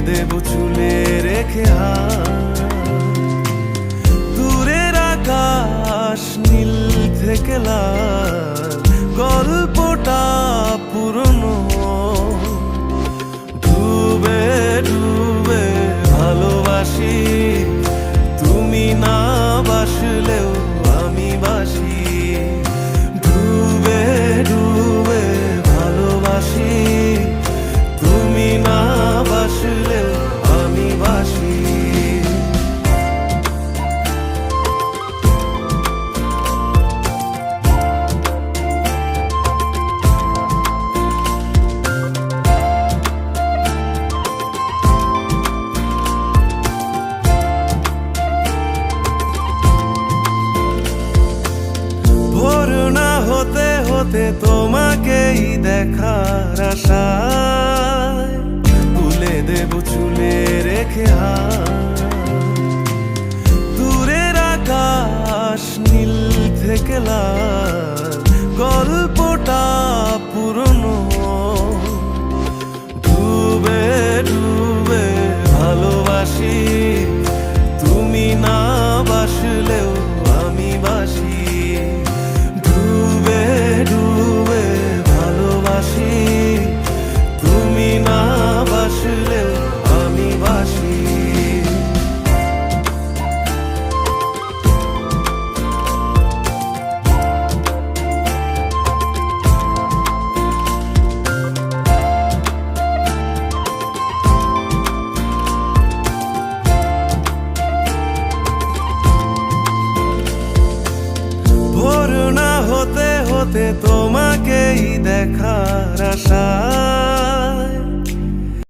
দেব চুলে রেখে হাত। দূরের আকাশ নীল থেকে লাল, গল্পটা পুরনো। ডুবে ডুবে ভালোবাসি, তুমি না বাসলেও আমি বাসি। ডুবে ডুবে ভালোবাসি, তুমি না বাসলেও আমি বাসি। ভোর না হতে হতে তোমাকেই দেখার আশায় তুলে দেব চুলে রেখে হাত। দূরের আকাশ নীল থেকে লাল, গল্পটা